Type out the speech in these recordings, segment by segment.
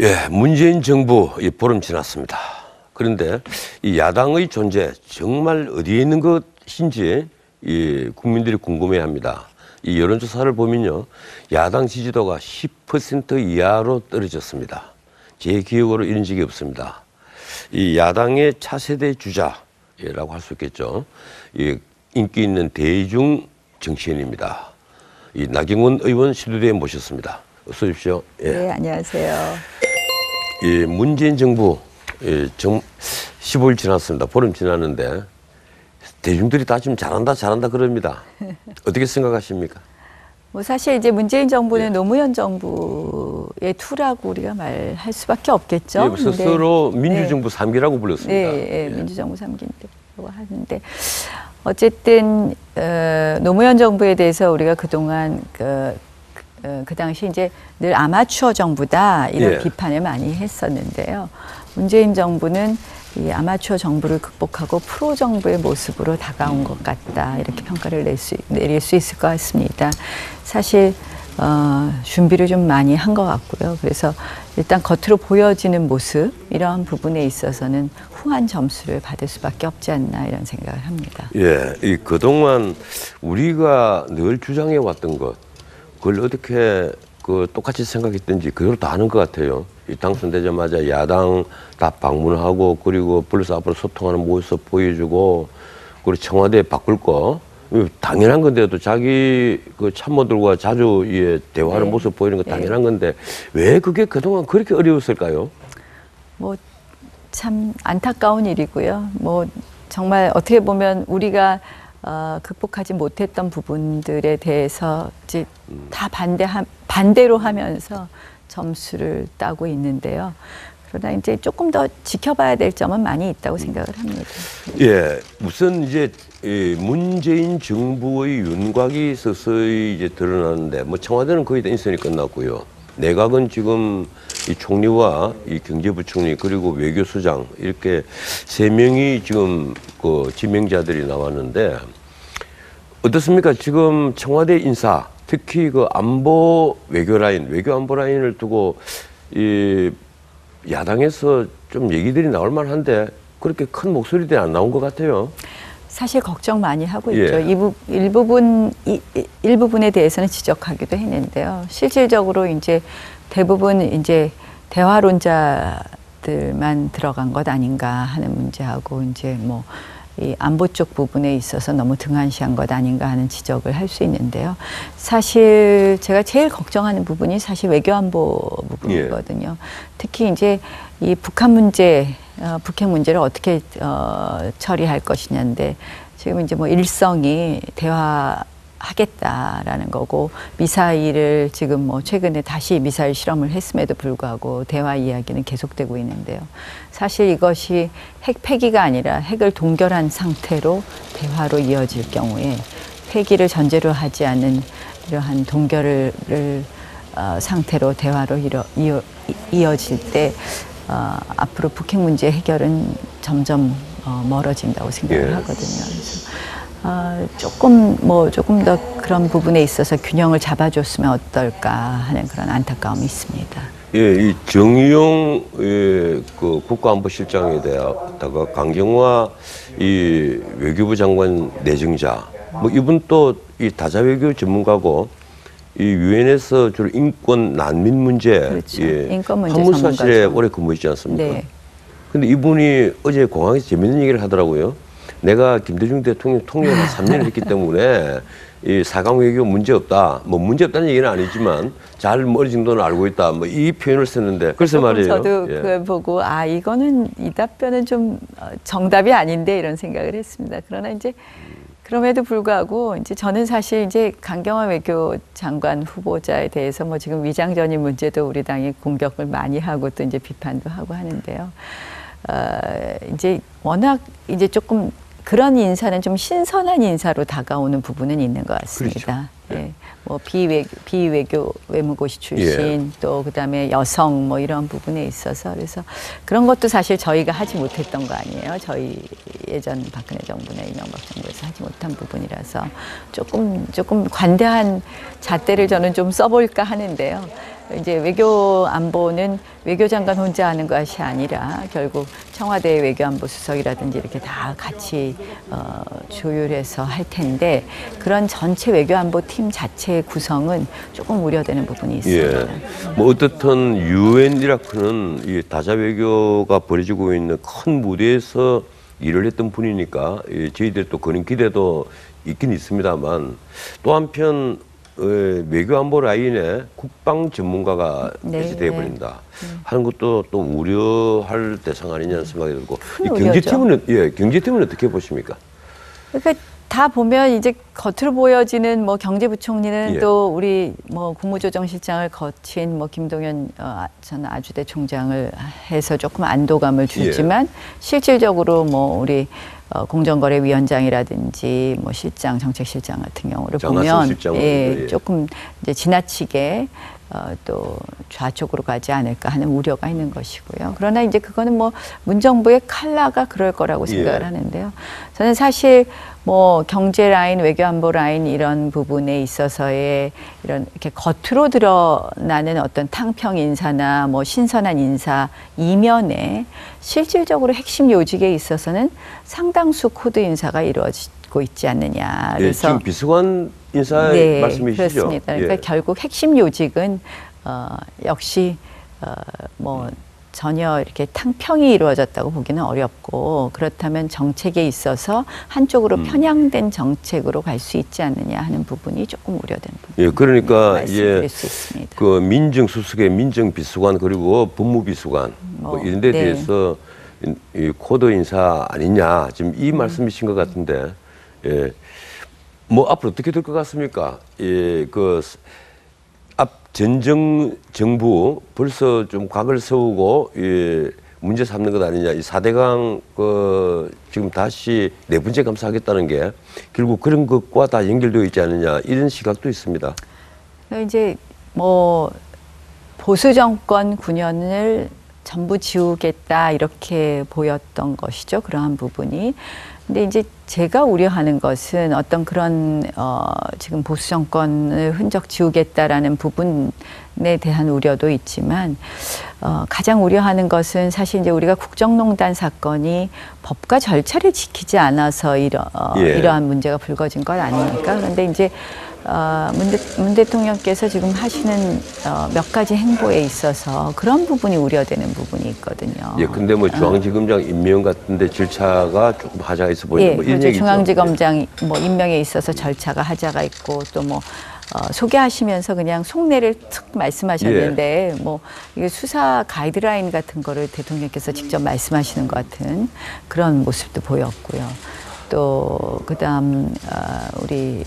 예, 문재인 정부 보름 지났습니다. 그런데 이 야당의 존재 정말 어디에 있는 것인지 국민들이 궁금해합니다. 이 여론조사를 보면요, 야당 지지도가 10% 이하로 떨어졌습니다. 제 기억으로 이런 적이 없습니다. 이 야당의 차세대 주자라고 할 수 있겠죠. 이 인기 있는 대중 정치인입니다. 이 나경원 의원 스튜디오에 모셨습니다. 어서 오십시오. 예. 네, 안녕하세요. 이 문재인 정부 15일 지났습니다. 보름 지났는데 대중들이 다 지금 잘한다 그럽니다. 어떻게 생각하십니까? 뭐 사실 이제 문재인 정부는 노무현 정부의 투라고 우리가 말할 수밖에 없겠죠. 예, 스스로 민주정부 3기라고 불렀습니다. 네, 민주정부 3기라고 하는데 어쨌든 노무현 정부에 대해서 우리가 그동안 그 당시 이제 늘 아마추어 정부다 이런 비판을 많이 했었는데요. 문재인 정부는 이 아마추어 정부를 극복하고 프로 정부의 모습으로 다가온 것 같다 이렇게 평가를 내릴 수 있을 것 같습니다. 사실 준비를 좀 많이 한 것 같고요. 그래서 일단 겉으로 보여지는 모습 이러한 부분에 있어서는 후한 점수를 받을 수밖에 없지 않나 이런 생각을 합니다. 예, 그동안 우리가 늘 주장해 왔던 것 그걸 어떻게 똑같이 생각했든지 그대로 다 하는 것 같아요. 당선되자마자 야당 다 방문하고 그리고 불러서 앞으로 소통하는 모습 보여주고 그리고 청와대 바꿀 거 당연한 건데도 자기 참모들과 자주 대화하는 모습 보이는 거 당연한 건데 왜 그게 그동안 그렇게 어려웠을까요? 뭐 참 안타까운 일이고요. 뭐 정말 어떻게 보면 우리가 극복하지 못했던 부분들에 대해서 이제 다 반대로 하면서 점수를 따고 있는데요. 그러나 이제 조금 더 지켜봐야 될 점은 많이 있다고 생각을 합니다. 예, 우선 이제 문재인 정부의 윤곽이 서서히 이제 드러나는데 뭐 청와대는 거의 다 인선이 끝났고요. 내각은 지금 이 총리와 이 경제부총리 그리고 외교수장 이렇게 3명이 지금 지명자들이 나왔는데 어떻습니까? 지금 청와대 인사 특히 안보 외교 안보 라인을 두고 이 야당에서 좀 얘기들이 나올 만한데 그렇게 큰 목소리들이 안 나온 것 같아요. 사실 걱정 많이 하고 있죠. 일부분에 대해서는 지적하기도 했는데요. 실질적으로 이제 대부분 이제 대화론자들만 들어간 것 아닌가 하는 문제하고 이제 뭐 이 안보 쪽 부분에 있어서 너무 등한시한 것 아닌가 하는 지적을 할 수 있는데요. 사실 제가 제일 걱정하는 부분이 사실 외교안보 부분이거든요. 특히 이제 이 북한 문제, 북핵 문제를 어떻게 처리할 것이냐인데 지금 이제 뭐 일성이 대화하겠다라는 거고 미사일을 지금 뭐 최근에 다시 미사일 실험을 했음에도 불구하고 대화 이야기는 계속되고 있는데요. 사실 이것이 핵 폐기가 아니라 핵을 동결한 상태로 대화로 이어질 경우에 폐기를 전제로 하지 않은 이러한 동결을 상태로 대화로 이어질 때 앞으로 북핵 문제 해결은 점점 멀어진다고 생각을 하거든요. 그래서 조금 더 그런 부분에 있어서 균형을 잡아줬으면 어떨까 하는 그런 안타까움이 있습니다. 예, 이 정의용 국가안보실장에 대하다가 강경화 이 외교부 장관 내정자 뭐 이분 또 이 다자외교 전문가고 이 유엔에서 주로 인권 난민 문제, 그렇죠. 인권 문제 화물사실에 오래 근무했지 않습니까? 네. 근데 이분이 어제 공항에서 재밌는 얘기를 하더라고요. 내가 김대중 대통령 통역을 3년을 했기 때문에 이 4강 외교 문제 없다. 뭐 문제 없다는 얘기는 아니지만 잘 어느 정도는 알고 있다. 뭐 이 표현을 썼는데 글쎄 말이에요. 저도 그걸 보고 이거는 이 답변은 좀 정답이 아닌데 이런 생각을 했습니다. 그러나 이제 그럼에도 불구하고 이제 저는 사실 이제 강경화 외교장관 후보자에 대해서 뭐 지금 위장전입 문제도 우리 당이 공격을 많이 하고 또 이제 비판도 하고 하는데요. 이제 워낙 이제 조금 그런 인사는 좀 신선한 인사로 다가오는 부분은 있는 것 같습니다. 그렇죠. 예. 뭐 비외교 외무고시 출신 또 그다음에 여성 뭐 이런 부분에 있어서 그래서 그런 것도 사실 저희가 하지 못했던 거 아니에요. 저희 예전 박근혜 정부나 이명박 정부에서 하지 못한 부분이라서 조금 관대한 잣대를 저는 좀 써볼까 하는데요. 이제 외교 안보는 외교장관 혼자 하는 것이 아니라 결국 청와대 외교안보수석이라든지 이렇게 다 같이 조율해서 할 텐데 그런 전체 외교안보팀 자체의 구성은 조금 우려되는 부분이 있습니다. 예. 뭐 어떻든 유엔 이라크는 이 다자 외교가 벌어지고 있는 큰 무대에서 일을 했던 분이니까 저희들 또 그런 기대도 있긴 있습니다만 또 한편 외교안보 라인에 국방 전문가가 네. 되어버린다 하는 것도 또 우려할 대상 아니냐는 생각이 들고 이 우려죠. 경제팀은 어떻게 보십니까? 그러니까 다 보면 이제 겉으로 보여지는 뭐 경제부총리는 또 우리 뭐 국무조정실장을 거친 뭐 김동연 전 아주대 총장을 해서 조금 안도감을 주지만 실질적으로 뭐 우리 공정거래위원장이라든지 뭐 실장, 정책실장 같은 경우를 보면 조금 이제 지나치게 또 좌쪽으로 가지 않을까 하는 우려가 있는 것이고요. 그러나 이제 그거는 뭐 문정부의 칼라가 그럴 거라고 생각을 하는데요. 저는 사실 뭐 경제 라인, 외교안보 라인 이런 부분에 있어서의 이런 이렇게 겉으로 드러나는 어떤 탕평 인사나 뭐 신선한 인사 이면에 실질적으로 핵심 요직에 있어서는 상당수 코드 인사가 이루어지고 있지 않느냐. 그래서 지금 비서관 인사 말씀이시죠? 그렇습니다. 그러니까 결국 핵심 요직은 역시 뭐 전혀 이렇게 탕평이 이루어졌다고 보기는 어렵고 그렇다면 정책에 있어서 한쪽으로 편향된 정책으로 갈 수 있지 않느냐 하는 부분이 조금 우려되는 부분. 그러니까 말씀드릴 수 있습니다. 그 민정수석의 민정비서관 그리고 법무비서관 뭐 이런 데 대해서 이 코드 인사 아니냐 지금 이 말씀이신 것 같은데 뭐 앞으로 어떻게 될 것 같습니까? 그 앞 전 정부 벌써 좀 각을 세우고 문제 삼는 것 아니냐. 이 4대강 지금 다시 네 번째 감사하겠다는 게 결국 그런 것과 다 연결되어 있지 않느냐 이런 시각도 있습니다. 이제 뭐 보수 정권 9년을 전부 지우겠다 이렇게 보였던 것이죠. 그러한 부분이. 근데 이제 제가 우려하는 것은 어떤 그런 지금 보수 정권을 흔적 지우겠다라는 부분에 대한 우려도 있지만 가장 우려하는 것은 사실 이제 우리가 국정농단 사건이 법과 절차를 지키지 않아서 이러한 문제가 불거진 것 아닙니까? 그런데 이제 문 대통령께서 지금 하시는 몇 가지 행보에 있어서 그런 부분이 우려되는 부분이 있거든요. 근데 뭐 중앙지검장 임명 같은데 절차가 조금 하자가 있어 보이는 뭐 이런 얘기죠. 중앙지검장 뭐 임명에 있어서 절차가 하자가 있고 또 뭐 소개하시면서 그냥 속내를 툭 말씀하셨는데 뭐 이게 수사 가이드라인 같은 거를 대통령께서 직접 말씀하시는 것 같은 그런 모습도 보였고요. 또 그다음 우리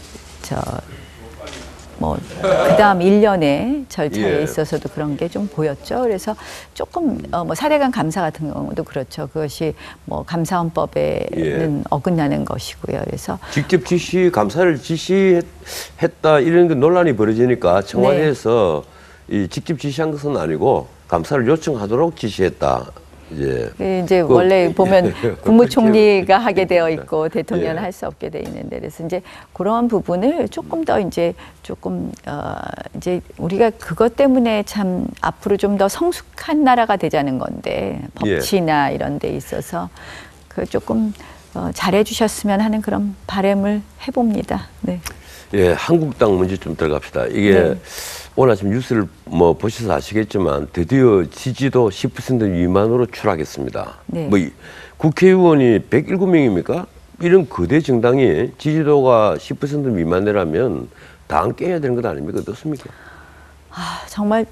그다음 1년의 절차에 있어서도 그런 게 좀 보였죠. 그래서 조금 뭐 4대강 감사 같은 경우도 그렇죠. 그것이 뭐 감사원법에는 어긋나는 것이고요. 그래서 직접 감사를 지시했다 이런 그 논란이 벌어지니까 청와대에서 이 직접 지시한 것은 아니고 감사를 요청하도록 지시했다. 이제 원래 보면 국무총리가 하게 되어 있고 대통령은 할 수 없게 돼 있는데 그래서 이제 그런 부분을 조금 더 이제 이제 우리가 그것 때문에 참 앞으로 좀 더 성숙한 나라가 되자는 건데 법치나 이런 데 있어서 그 조금 잘해 주셨으면 하는 그런 바람을 해봅니다. 네. 한국당 문제 좀 들어갑시다. 이게 오늘 아침 뉴스를 뭐 보셔서 아시겠지만 드디어 지지도 10% 미만으로 추락했습니다. 뭐 국회의원이 107명입니까? 이런 거대 정당이 지지도가 10% 미만이라면 당 깨야 되는 것 아닙니까? 어떻습니까? 정말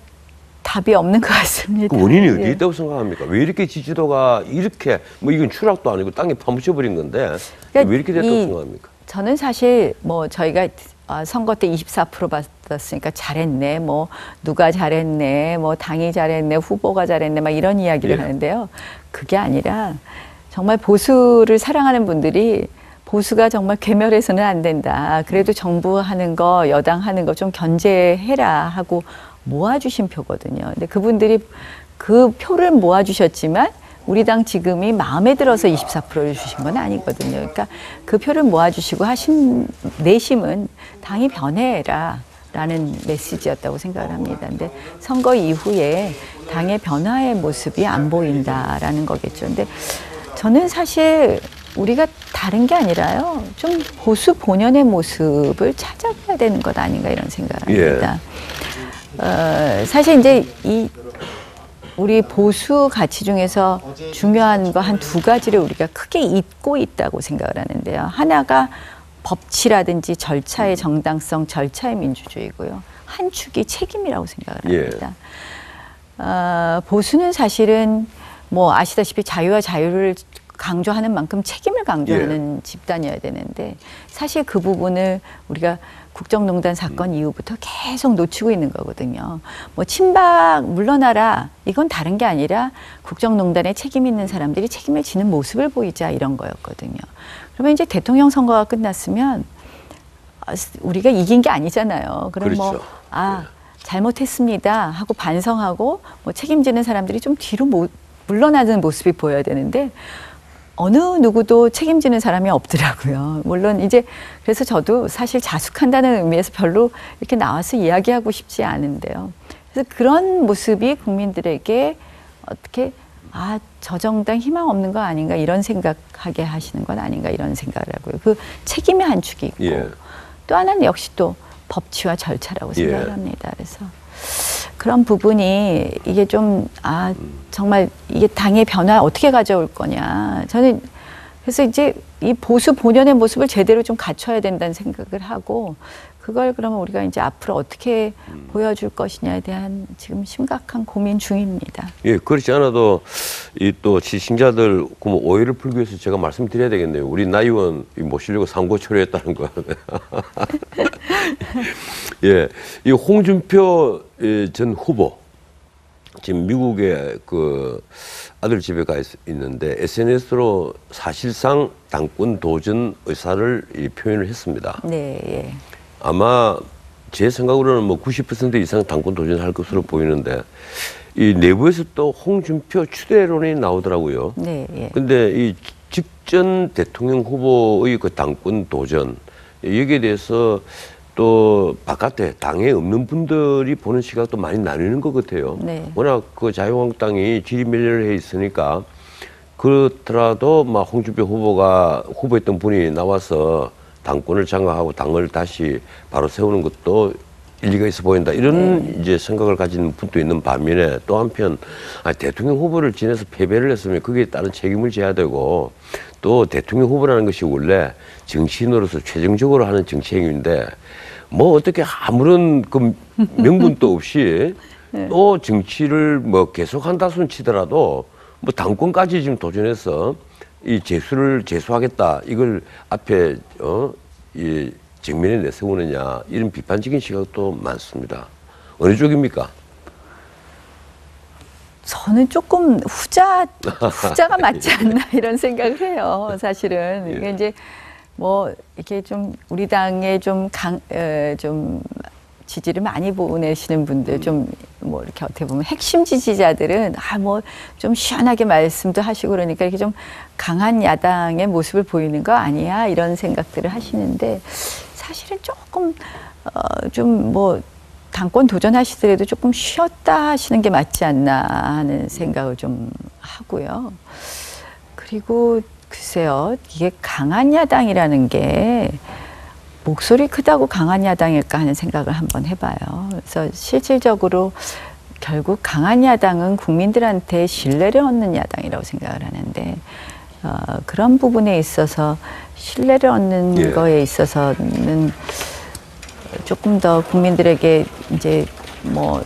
답이 없는 것 같습니다. 그 원인이 어디에 있다고 생각합니까? 왜 이렇게 지지도가 이렇게 뭐 이건 추락도 아니고 땅에 파묻혀버린 건데 왜 이렇게 됐다고 생각합니까? 저는 사실 뭐 저희가 선거 때 24% 받았으니까 잘했네, 뭐 누가 잘했네, 뭐 당이 잘했네, 후보가 잘했네, 막 이런 이야기를 하는데요. 그게 아니라 정말 보수를 사랑하는 분들이 보수가 정말 괴멸해서는 안 된다. 그래도 정부 하는 거, 여당 하는 거 좀 견제해라 하고 모아주신 표거든요. 근데 그분들이 그 표를 모아주셨지만 우리 당 지금이 마음에 들어서 24%를 주신 건 아니거든요. 그러니까 그 표를 모아주시고 하신 내심은 당이 변해라. 라는 메시지였다고 생각을 합니다. 근데 선거 이후에 당의 변화의 모습이 안 보인다라는 거겠죠. 근데 저는 사실 우리가 다른 게 아니라요. 좀 보수 본연의 모습을 찾아가야 되는 것 아닌가 이런 생각을 합니다. 사실 이제 우리 보수 가치 중에서 중요한 거 한 두 가지를 우리가 크게 잊고 있다고 생각을 하는데요. 하나가 법치라든지 절차의 정당성, 절차의 민주주의고요. 한 축이 책임이라고 생각을 합니다. 보수는 사실은 뭐 아시다시피 자유와 자유를 강조하는 만큼 책임을 강조하는 집단이어야 되는데 사실 그 부분을 우리가 국정농단 사건 이후부터 계속 놓치고 있는 거거든요. 뭐 친박 물러나라 이건 다른 게 아니라 국정농단에 책임 있는 사람들이 책임을 지는 모습을 보이자 이런 거였거든요. 그러면 이제 대통령 선거가 끝났으면 우리가 이긴 게 아니잖아요. 그럼 그렇죠. 잘못했습니다 하고 반성하고 뭐 책임지는 사람들이 좀 뒤로 물러나는 모습이 보여야 되는데 어느 누구도 책임지는 사람이 없더라고요. 물론 이제 그래서 저도 사실 자숙한다는 의미에서 별로 이렇게 나와서 이야기하고 싶지 않은데요. 그래서 그런 모습이 국민들에게 어떻게 저 정당 희망 없는 거 아닌가 이런 생각하게 하시는 건 아닌가 이런 생각을 하고요. 그 책임의 한 축이 있고 또 하나는 역시 또 법치와 절차라고 생각을 합니다. 그래서 그런 부분이 이게 좀 정말 이게 당의 변화 어떻게 가져올 거냐. 저는 그래서 이제 이 보수 본연의 모습을 제대로 좀 갖춰야 된다는 생각을 하고 그걸 그러면 우리가 이제 앞으로 어떻게 보여줄 것이냐에 대한 지금 심각한 고민 중입니다. 예, 그렇지 않아도 이 또 시청자들 오해를 풀기 위해서 제가 말씀드려야 되겠네요. 우리 나 의원 모시려고 상고 처리했다는 거. 예, 이 홍준표 전 후보 지금 미국에 그 아들 집에 가 있는데 SNS로 사실상 당권 도전 의사를 표현을 했습니다. 네. 예. 아마 제 생각으로는 뭐 90% 이상 당권 도전할 것으로 보이는데 이 내부에서 또 홍준표 추대론이 나오더라고요. 네. 예. 근데 이 직전 대통령 후보의 그 당권 도전 여기에 대해서 또 바깥에 당에 없는 분들이 보는 시각도 많이 나뉘는 것 같아요. 네. 워낙 그 자유한국당이 지리멸렬을 해 있으니까 그렇더라도 막 홍준표 후보가 후보했던 분이 나와서 당권을 장악하고 당을 다시 바로 세우는 것도 일리가 있어 보인다. 이런 이제 생각을 가진 분도 있는 반면에 또 한편 대통령 후보를 지내서 패배를 했으면 거기에 따른 책임을 져야 되고 또 대통령 후보라는 것이 원래 정치인으로서 최종적으로 하는 정치 행위인데 뭐 어떻게 아무런 그 명분도 없이 또 정치를 뭐 계속한다 손 치더라도 뭐 당권까지 지금 도전해서 이 재수를 재수하겠다 이걸 앞에 이 정면에 내세우느냐 이런 비판적인 시각도 많습니다. 어느 쪽입니까? 저는 조금 후자가 맞지 않나 이런 생각을 해요. 사실은 이게 이제 뭐 이렇게 좀 우리 당에 좀 지지를 많이 보내시는 분들 좀 뭐 이렇게 어떻게 보면 핵심 지지자들은 뭐 좀 시원하게 말씀도 하시고 그러니까 이렇게 좀 강한 야당의 모습을 보이는 거 아니야 이런 생각들을 하시는데 사실은 조금 좀 뭐 당권 도전하시더라도 조금 쉬었다 하시는 게 맞지 않나 하는 생각을 좀 하고요. 그리고 글쎄요, 이게 강한 야당이라는 게 목소리 크다고 강한 야당일까 하는 생각을 한번 해봐요. 그래서 실질적으로 결국 강한 야당은 국민들한테 신뢰를 얻는 야당이라고 생각을 하는데 그런 부분에 있어서 신뢰를 얻는 거에 있어서는 조금 더 국민들에게 이제 뭐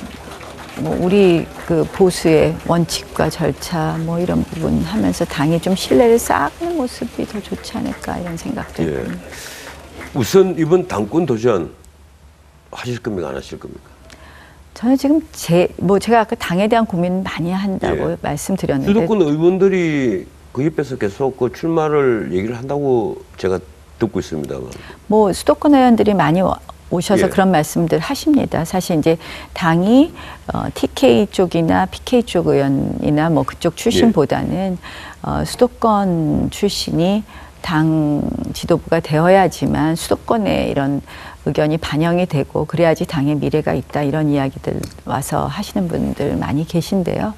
우리 그 보수의 원칙과 절차 뭐 이런 부분 하면서 당이 좀 신뢰를 쌓는 모습이 더 좋지 않을까 이런 생각도 듭니다. 우선 이번 당권 도전 하실 겁니까 안 하실 겁니까? 저는 지금 제가 아까 당에 대한 고민 많이 한다고 말씀드렸는데 수도권 의원들이 그 옆에서 계속 그 출마를 얘기를 한다고 제가 듣고 있습니다만. 뭐 수도권 의원들이 많이 오셔서 예. 그런 말씀들 하십니다. 사실 이제 당이 TK 쪽이나 PK 쪽 의원이나 뭐 그쪽 출신보다는 수도권 출신이 당 지도부가 되어야지만 수도권에 이런 의견이 반영이 되고 그래야지 당의 미래가 있다 이런 이야기들 와서 하시는 분들 많이 계신데요.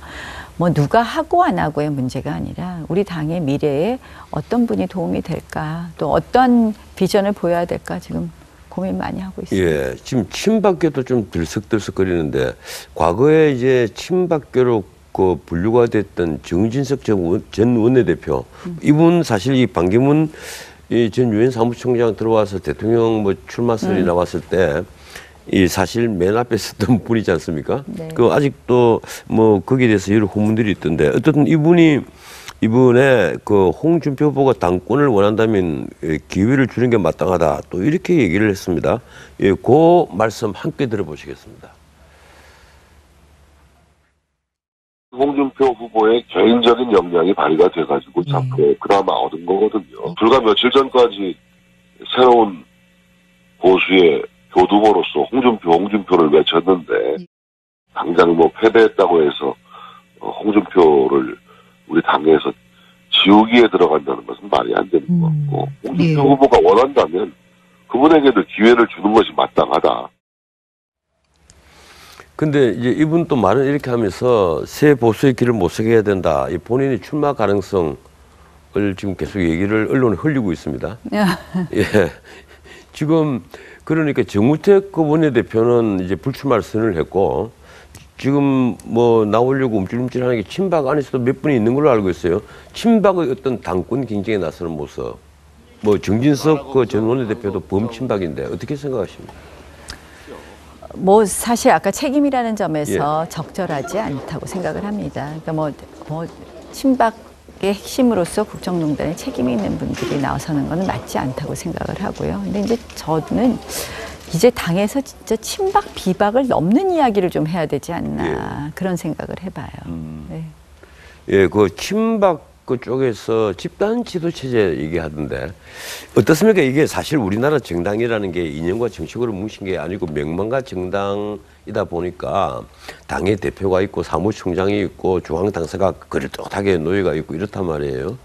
뭐 누가 하고 안 하고의 문제가 아니라 우리 당의 미래에 어떤 분이 도움이 될까 또 어떤 비전을 보여야 될까 지금 고민 많이 하고 있습니다. 예, 지금 친박계도 좀 들썩들썩거리는데 과거에 이제 친박계로 그 분류가 됐던 정진석 전 원내대표 이분 사실 이 반기문 전 유엔 사무총장 들어와서 대통령 뭐 출마설이 나왔을 때 이 사실 맨 앞에 섰던 분이지 않습니까? 네. 그 아직도 뭐 거기에 대해서 여러 후문들이 있던데 어쨌든 이번에 그 홍준표 후보가 당권을 원한다면 기회를 주는 게 마땅하다 또 이렇게 얘기를 했습니다. 예, 그 말씀 함께 들어보시겠습니다. 홍준표 후보의 개인적인 역량이 발휘가 돼가지고 자꾸 그나마 얻은 거거든요. 불과 며칠 전까지 새로운 보수의 교두보로서 홍준표를 외쳤는데 당장 뭐 패배했다고 해서 홍준표를 우리 당에서 지우기에 들어간다는 것은 말이 안 되는 거고 홍준표 후보가 원한다면 그분에게도 기회를 주는 것이 마땅하다. 근데 이제 이분 또 말은 이렇게 하면서 새 보수의 길을 모색해야 해야 된다. 이 본인의 출마 가능성을 지금 계속 얘기를 언론에 흘리고 있습니다. 예. 지금 그러니까 정우택 그 원내대표는 이제 불출마를 선언을 했고 지금 뭐 나오려고 움찔움찔하는 게 친박 안에서도 몇 분이 있는 걸로 알고 있어요. 친박의 어떤 당권 경쟁에 나서는 모습. 뭐 정진석 그 전 원내대표도 범친박인데 어떻게 생각하십니까? 뭐 사실 아까 책임이라는 점에서 적절하지 않다고 생각을 합니다. 그러니까 뭐 친박의 핵심으로서 국정농단에 책임이 있는 분들이 나서는 것은 맞지 않다고 생각을 하고요. 근데 이제 저는 이제 당에서 진짜 친박 비박을 넘는 이야기를 좀 해야 되지 않나 그런 생각을 해봐요. 네. 예, 그 친박 그쪽에서 집단 지도 체제 얘기하던데 어떻습니까? 이게 사실 우리나라 정당이라는 게 이념과 정책으로 뭉친 게 아니고 명망과 정당이다 보니까 당의 대표가 있고 사무총장이 있고 중앙당사가 그럴듯하게 노예가 있고 이렇단 말이에요.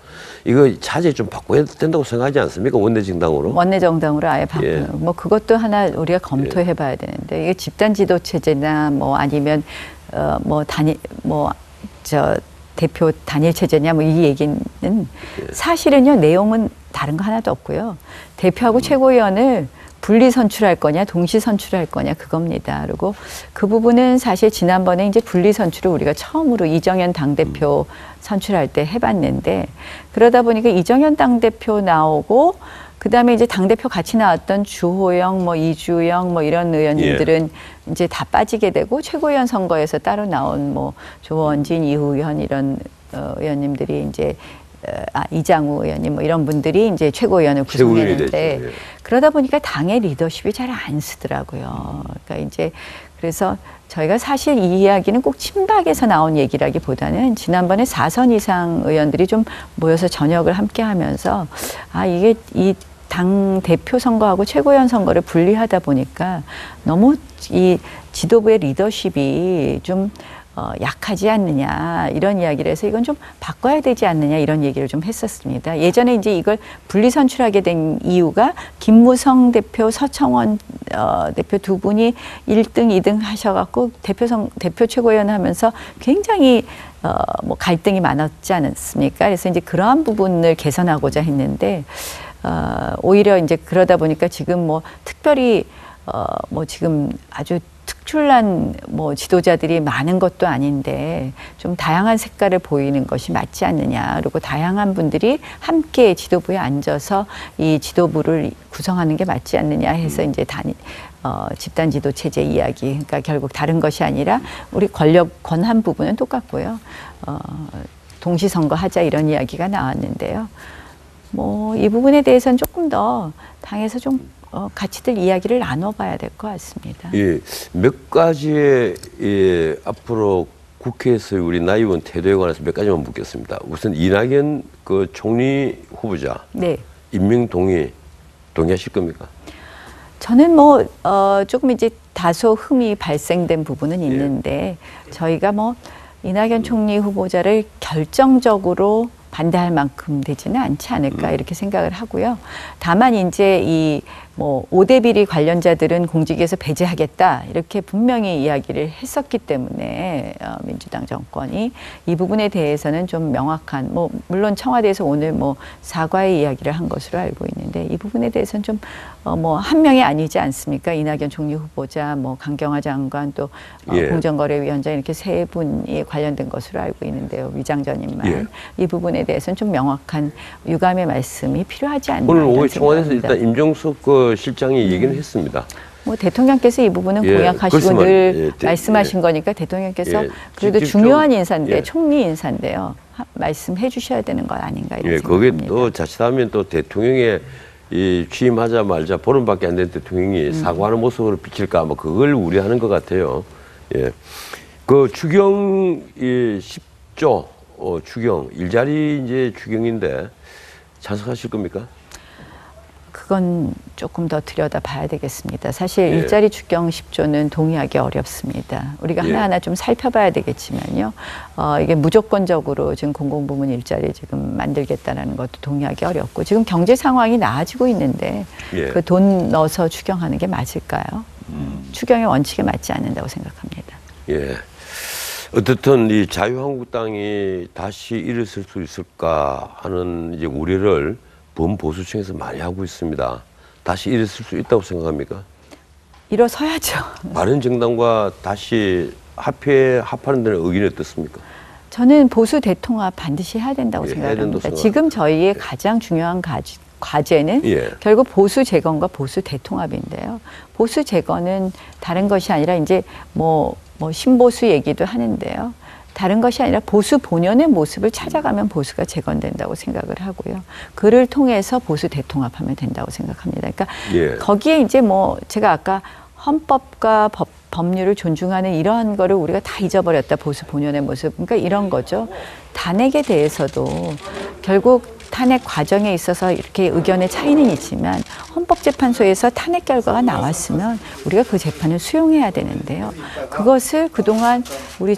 이거 차제 좀 바꿔야 된다고 생각하지 않습니까? 원내정당으로? 원내정당으로 아예 바꾸는. 뭐 그것도 하나 우리가 검토해봐야 되는데 이게 집단 지도 체제나 뭐 아니면 대표 단일 체제냐 뭐 이 얘기는 사실은요 내용은 다른 거 하나도 없고요. 대표하고 최고위원을 분리 선출할 거냐 동시 선출할 거냐 그겁니다. 그리고 그 부분은 사실 지난번에 이제 분리 선출을 우리가 처음으로 이정현 당대표 선출할 때 해봤는데 그러다 보니까 이정현 당대표 나오고 그다음에 이제 당대표 같이 나왔던 주호영, 뭐 이주영, 뭐 이런 의원님들은 이제 다 빠지게 되고 최고위원 선거에서 따로 나온 뭐 조원진, 이후현 이런 의원님들이 이제 이장우 의원님 뭐 이런 분들이 이제 최고위원을 구성했는데 그러다 보니까 당의 리더십이 잘 안 쓰더라고요. 그러니까 이제 그래서 저희가 사실 이 이야기는 꼭 친박에서 나온 얘기라기보다는 지난번에 4선 이상 의원들이 좀 모여서 저녁을 함께 하면서 이게 이 당 대표 선거하고 최고위원 선거를 분리하다 보니까 너무 이 지도부의 리더십이 좀 약하지 않느냐 이런 이야기를 해서 이건 좀 바꿔야 되지 않느냐 이런 얘기를 좀 했었습니다. 예전에 이제 이걸 분리 선출하게 된 이유가 김무성 대표, 서청원 대표 두 분이 1등, 2등 하셔갖고 대표 최고위원 하면서 굉장히 뭐 갈등이 많았지 않았습니까? 그래서 이제 그러한 부분을 개선하고자 했는데 오히려 이제 그러다 보니까 지금 뭐 특별히 뭐 지금 아주 특출난 뭐 지도자들이 많은 것도 아닌데 좀 다양한 색깔을 보이는 것이 맞지 않느냐. 그리고 다양한 분들이 함께 지도부에 앉아서 이 지도부를 구성하는 게 맞지 않느냐 해서 이제 집단 지도 체제 이야기. 그러니까 결국 다른 것이 아니라 우리 권력 권한 부분은 똑같고요. 동시 선거하자 이런 이야기가 나왔는데요. 뭐 이 부분에 대해서는 조금 더 당에서 좀 같이들 이야기를 나눠봐야 될 것 같습니다. 예, 몇 가지의 앞으로 국회에서 우리 나 의원 태도에 관해서 몇 가지만 묻겠습니다. 우선 이낙연 그 총리 후보자 임명 동의하실 겁니까? 저는 조금 이제 다소 흠이 발생된 부분은 있는데 저희가 이낙연 총리 후보자를 결정적으로 반대할 만큼 되지는 않지 않을까 이렇게 생각을 하고요. 다만 이제 이 5대 비리 관련자들은 공직에서 배제하겠다 이렇게 분명히 이야기를 했었기 때문에 민주당 정권이 이 부분에 대해서는 좀 명확한 물론 청와대에서 오늘 사과의 이야기를 한 것으로 알고 있는데 이 부분에 대해서는 좀 한 명이 아니지 않습니까? 이낙연 총리 후보자, 강경화 장관 또 공정거래위원장 이렇게 세 분이 관련된 것으로 알고 있는데요. 위장전입만 이 부분에 대해서는 좀 명확한 유감의 말씀이 필요하지 않나. 오늘 오후에 청와대에서 일단 임종석 실장이 얘기는 했습니다. 대통령께서 이 부분은 공약하시고 늘 말씀하신 거니까 대통령께서 그래도 중요한 인사인데 총리 인사인데요. 말씀해 주셔야 되는 것 아닌가 이런 생각합니다. 거기에 또 자칫하면 또 대통령의 취임하자마자 보름밖에 안 된 대통령이 사과하는 모습으로 비칠까 그걸 우려하는 것 같아요. 그 추경 10조 추경 일자리 이제 추경인데 찬성하실 겁니까? 그건 조금 더 들여다봐야 되겠습니다. 사실 일자리 추경 10조는 동의하기 어렵습니다. 우리가 하나하나 좀 살펴봐야 되겠지만요. 이게 무조건적으로 지금 공공부문 일자리 지금 만들겠다는 것도 동의하기 어렵고 지금 경제 상황이 나아지고 있는데 그 돈 넣어서 추경하는 게 맞을까요? 추경의 원칙에 맞지 않는다고 생각합니다. 어떻든 이 자유한국당이 다시 일어설 수 있을까 하는 이제 우려를 범보수층에서 많이 하고 있습니다. 다시 일어설 수 있다고 생각합니까? 일어서야죠. 바른정당과 다시 합하는 데는 의견이 어떻습니까? 저는 보수 대통합 반드시 해야 된다고 생각합니다. 지금 저희의 가장 중요한 과제는 결국 보수 재건과 보수 대통합인데요. 보수 재건은 다른 것이 아니라 이제 신보수 얘기도 하는데요. 다른 것이 아니라 보수 본연의 모습을 찾아가면 보수가 재건된다고 생각을 하고요. 그를 통해서 보수 대통합하면 된다고 생각합니다. 그러니까 거기에 이제 제가 아까 헌법과 법률을 존중하는 이러한 거를 우리가 다 잊어버렸다. 보수 본연의 모습. 그러니까 이런 거죠. 탄핵에 대해서도 결국 탄핵 과정에 있어서 이렇게 의견의 차이는 있지만 헌법재판소에서 탄핵 결과가 나왔으면 우리가 그 재판을 수용해야 되는데요. 그것을 그동안 우리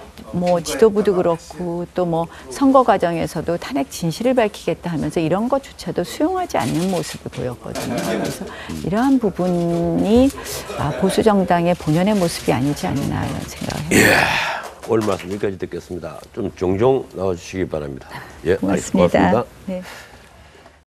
지도부도 그렇고 또 선거 과정에서도 탄핵 진실을 밝히겠다 하면서 이런 것조차도 수용하지 않는 모습을 보였거든요. 그래서 이러한 부분이 보수 정당의 본연의 모습이 아니지 않나 이런 생각을 합니다. 오늘 말씀 여기까지 듣겠습니다. 좀 종종 나와주시기 바랍니다. 고맙습니다. 고맙습니다. 네.